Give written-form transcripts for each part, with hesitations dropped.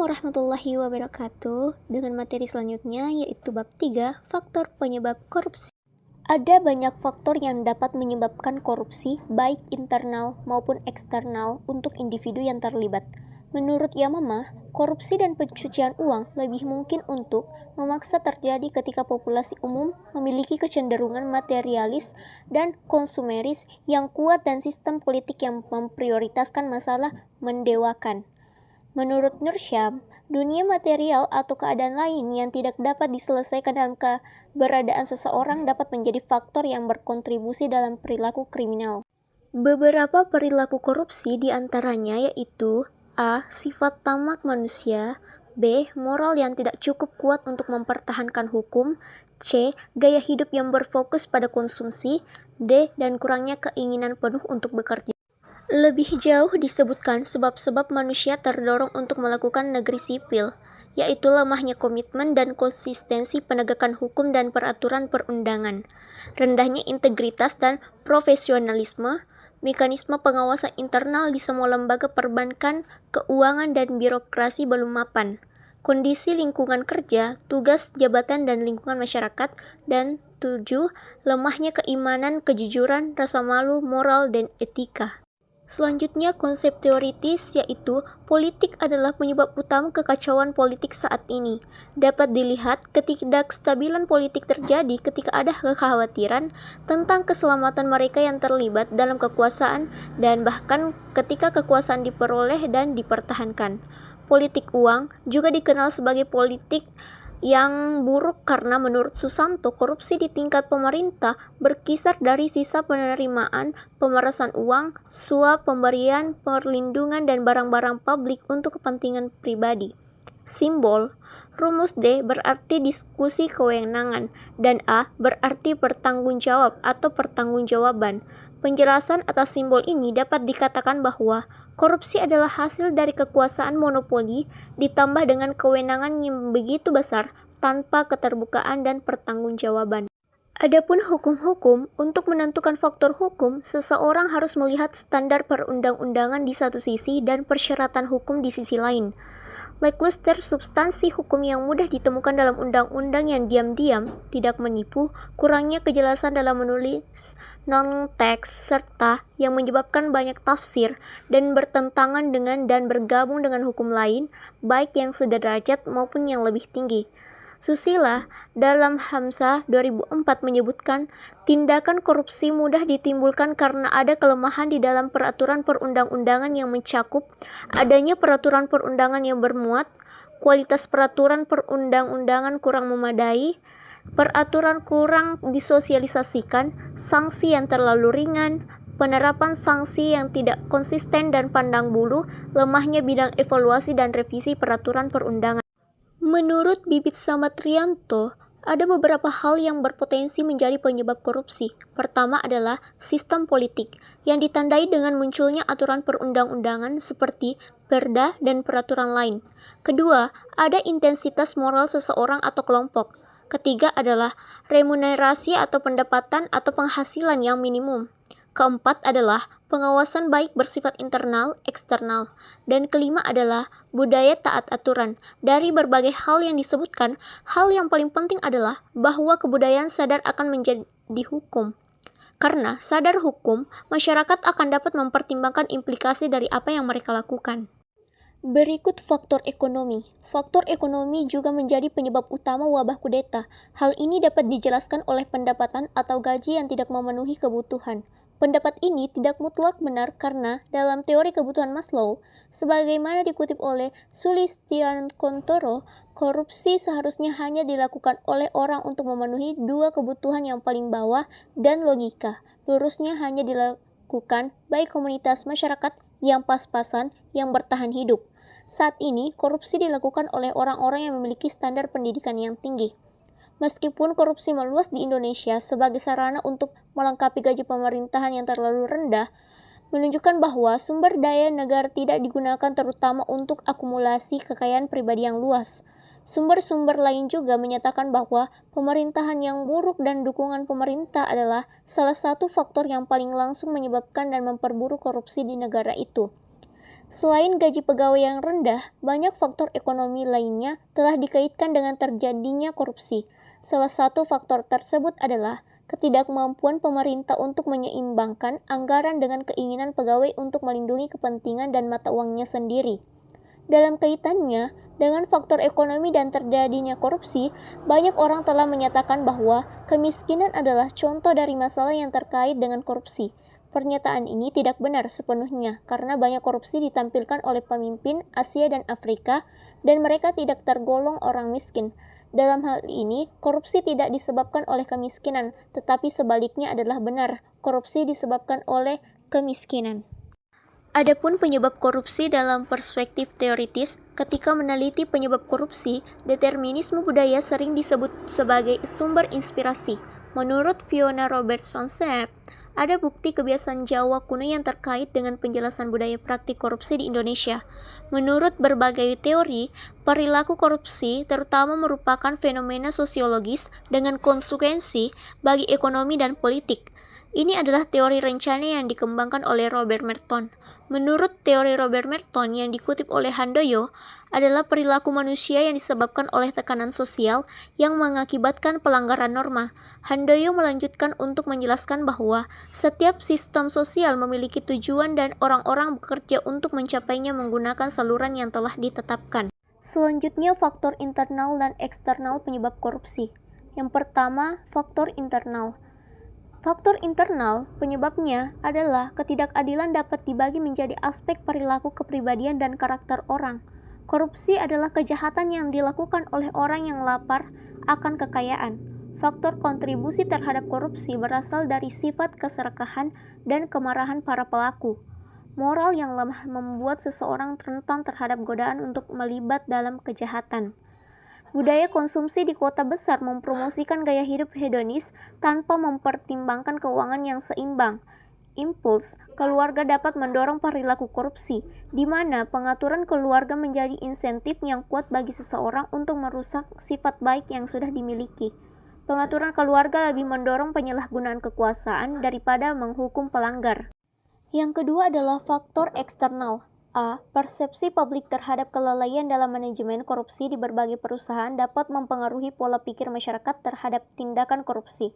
warahmatullahi wabarakatuh. Dengan materi selanjutnya yaitu bab 3, faktor penyebab korupsi. Ada banyak faktor yang dapat menyebabkan korupsi, baik internal maupun eksternal untuk individu yang terlibat. Menurut Yamamah, korupsi dan pencucian uang lebih mungkin untuk memaksa terjadi ketika populasi umum memiliki kecenderungan materialis dan konsumeris yang kuat dan sistem politik yang memprioritaskan masalah mendewakan. Menurut Nursyam, dunia material atau keadaan lain yang tidak dapat diselesaikan dalam keberadaan seseorang dapat menjadi faktor yang berkontribusi dalam perilaku kriminal. Beberapa perilaku korupsi diantaranya yaitu A. Sifat tamak manusia, B. Moral yang tidak cukup kuat untuk mempertahankan hukum, C. Gaya hidup yang berfokus pada konsumsi, D. Dan kurangnya keinginan penuh untuk bekerja. Lebih jauh disebutkan sebab-sebab manusia terdorong untuk melakukan negeri sipil, yaitu lemahnya komitmen dan konsistensi penegakan hukum dan peraturan perundangan, rendahnya integritas dan profesionalisme, mekanisme pengawasan internal di semua lembaga perbankan, keuangan dan birokrasi belum mapan, kondisi lingkungan kerja, tugas jabatan dan lingkungan masyarakat, dan 7. Lemahnya keimanan, kejujuran, rasa malu, moral, dan etika. Selanjutnya konsep teoritis yaitu politik adalah penyebab utama kekacauan politik saat ini. Dapat dilihat ketidakstabilan politik terjadi ketika ada kekhawatiran tentang keselamatan mereka yang terlibat dalam kekuasaan dan bahkan ketika kekuasaan diperoleh dan dipertahankan. Politik uang juga dikenal sebagai politik yang buruk karena menurut Susanto, korupsi di tingkat pemerintah berkisar dari sisa penerimaan, pemerasan uang, suap, pemberian, perlindungan, dan barang-barang publik untuk kepentingan pribadi. Simbol, rumus D berarti diskusi kewenangan, dan A berarti pertanggungjawab atau pertanggungjawaban. Penjelasan atas simbol ini dapat dikatakan bahwa korupsi adalah hasil dari kekuasaan monopoli ditambah dengan kewenangan yang begitu besar tanpa keterbukaan dan pertanggungjawaban. Adapun hukum-hukum, untuk menentukan faktor hukum, seseorang harus melihat standar perundang-undangan di satu sisi dan persyaratan hukum di sisi lain. Lackluster substansi hukum yang mudah ditemukan dalam undang-undang yang diam-diam tidak menipu, kurangnya kejelasan dalam menulis non-teks, serta yang menyebabkan banyak tafsir dan bertentangan dengan dan bergabung dengan hukum lain, baik yang sederajat maupun yang lebih tinggi. Susila dalam Hamzah 2004 menyebutkan, tindakan korupsi mudah ditimbulkan karena ada kelemahan di dalam peraturan perundang-undangan yang mencakup, adanya peraturan perundangan yang bermuat, kualitas peraturan perundang-undangan kurang memadai, peraturan kurang disosialisasikan, sanksi yang terlalu ringan, penerapan sanksi yang tidak konsisten dan pandang bulu, lemahnya bidang evaluasi dan revisi peraturan perundangan. Menurut Bibit Samatrianto, ada beberapa hal yang berpotensi menjadi penyebab korupsi. Pertama adalah sistem politik, yang ditandai dengan munculnya aturan perundang-undangan seperti perda dan peraturan lain. Kedua, ada intensitas moral seseorang atau kelompok. Ketiga adalah remunerasi atau pendapatan atau penghasilan yang minimum. Keempat adalah pengawasan baik bersifat internal, eksternal. Dan kelima adalah budaya taat aturan. Dari berbagai hal yang disebutkan, hal yang paling penting adalah bahwa kebudayaan sadar akan menjadi hukum. Karena sadar hukum, masyarakat akan dapat mempertimbangkan implikasi dari apa yang mereka lakukan. Berikut faktor ekonomi. Faktor ekonomi juga menjadi penyebab utama wabah kudeta. Hal ini dapat dijelaskan oleh pendapatan atau gaji yang tidak memenuhi kebutuhan. Pendapat ini tidak mutlak benar karena dalam teori kebutuhan Maslow, sebagaimana dikutip oleh Sulistiakontoro, korupsi seharusnya hanya dilakukan oleh orang untuk memenuhi dua kebutuhan yang paling bawah dan logika. Lurusnya hanya dilakukan baik komunitas masyarakat yang pas-pasan yang bertahan hidup. Saat ini, korupsi dilakukan oleh orang-orang yang memiliki standar pendidikan yang tinggi. Meskipun korupsi meluas di Indonesia sebagai sarana untuk melengkapi gaji pemerintahan yang terlalu rendah, menunjukkan bahwa sumber daya negara tidak digunakan terutama untuk akumulasi kekayaan pribadi yang luas. Sumber-sumber lain juga menyatakan bahwa pemerintahan yang buruk dan dukungan pemerintah adalah salah satu faktor yang paling langsung menyebabkan dan memperburuk korupsi di negara itu. Selain gaji pegawai yang rendah, banyak faktor ekonomi lainnya telah dikaitkan dengan terjadinya korupsi. Salah satu faktor tersebut adalah ketidakmampuan pemerintah untuk menyeimbangkan anggaran dengan keinginan pegawai untuk melindungi kepentingan dan mata uangnya sendiri. Dalam kaitannya dengan faktor ekonomi dan terjadinya korupsi, banyak orang telah menyatakan bahwa kemiskinan adalah contoh dari masalah yang terkait dengan korupsi. Pernyataan ini tidak benar sepenuhnya karena banyak korupsi ditampilkan oleh pemimpin Asia dan Afrika dan mereka tidak tergolong orang miskin. Dalam hal ini, korupsi tidak disebabkan oleh kemiskinan, tetapi sebaliknya adalah benar, korupsi disebabkan oleh kemiskinan. Adapun penyebab korupsi dalam perspektif teoritis, ketika meneliti penyebab korupsi, determinisme budaya sering disebut sebagai sumber inspirasi. Menurut Fiona Robertson-Sepp, ada bukti kebiasaan Jawa kuno yang terkait dengan penjelasan budaya praktik korupsi di Indonesia. Menurut berbagai teori, perilaku korupsi terutama merupakan fenomena sosiologis dengan konsekuensi bagi ekonomi dan politik. Ini adalah teori rencana yang dikembangkan oleh Robert Merton. Menurut teori Robert Merton yang dikutip oleh Handoyo, adalah perilaku manusia yang disebabkan oleh tekanan sosial yang mengakibatkan pelanggaran norma. Handoyo melanjutkan untuk menjelaskan bahwa setiap sistem sosial memiliki tujuan dan orang-orang bekerja untuk mencapainya menggunakan saluran yang telah ditetapkan. Selanjutnya, faktor internal dan eksternal penyebab korupsi. Yang pertama, faktor internal. Faktor internal penyebabnya adalah ketidakadilan dapat dibagi menjadi aspek perilaku kepribadian dan karakter orang. Korupsi adalah kejahatan yang dilakukan oleh orang yang lapar akan kekayaan. Faktor kontribusi terhadap korupsi berasal dari sifat keserakahan dan kemarahan para pelaku. Moral yang lemah membuat seseorang rentan terhadap godaan untuk melibat dalam kejahatan. Budaya konsumsi di kota besar mempromosikan gaya hidup hedonis tanpa mempertimbangkan keuangan yang seimbang. Impuls keluarga dapat mendorong perilaku korupsi, di mana pengaturan keluarga menjadi insentif yang kuat bagi seseorang untuk merusak sifat baik yang sudah dimiliki. Pengaturan keluarga lebih mendorong penyalahgunaan kekuasaan daripada menghukum pelanggar. Yang kedua adalah faktor eksternal. A. Persepsi publik terhadap kelalaian dalam manajemen korupsi di berbagai perusahaan dapat mempengaruhi pola pikir masyarakat terhadap tindakan korupsi.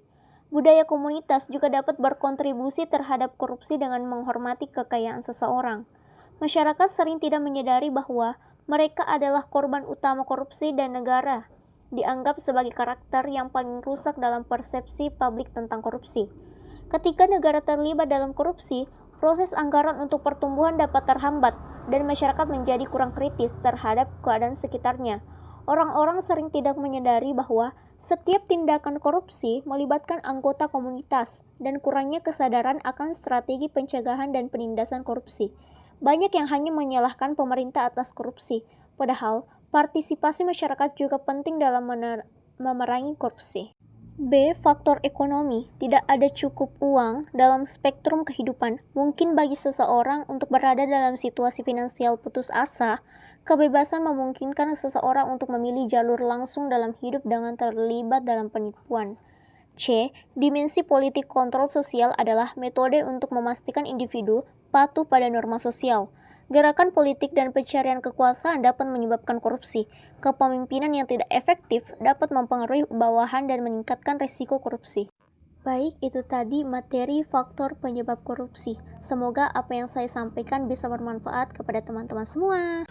Budaya komunitas juga dapat berkontribusi terhadap korupsi dengan menghormati kekayaan seseorang. Masyarakat sering tidak menyadari bahwa mereka adalah korban utama korupsi dan negara dianggap sebagai karakter yang paling rusak dalam persepsi publik tentang korupsi. Ketika negara terlibat dalam korupsi, proses anggaran untuk pertumbuhan dapat terhambat dan masyarakat menjadi kurang kritis terhadap keadaan sekitarnya. Orang-orang sering tidak menyadari bahwa setiap tindakan korupsi melibatkan anggota komunitas dan kurangnya kesadaran akan strategi pencegahan dan penindasan korupsi. Banyak yang hanya menyalahkan pemerintah atas korupsi, padahal partisipasi masyarakat juga penting dalam memerangi korupsi. B. Faktor ekonomi. Tidak ada cukup uang dalam spektrum kehidupan. Mungkin bagi seseorang untuk berada dalam situasi finansial putus asa, kebebasan memungkinkan seseorang untuk memilih jalur langsung dalam hidup dengan terlibat dalam penipuan. C. Dimensi politik kontrol sosial adalah metode untuk memastikan individu patuh pada norma sosial. Gerakan politik dan pencarian kekuasaan dapat menyebabkan korupsi. Kepemimpinan yang tidak efektif dapat mempengaruhi bawahan dan meningkatkan risiko korupsi. Baik, itu tadi materi faktor penyebab korupsi. Semoga apa yang saya sampaikan bisa bermanfaat kepada teman-teman semua.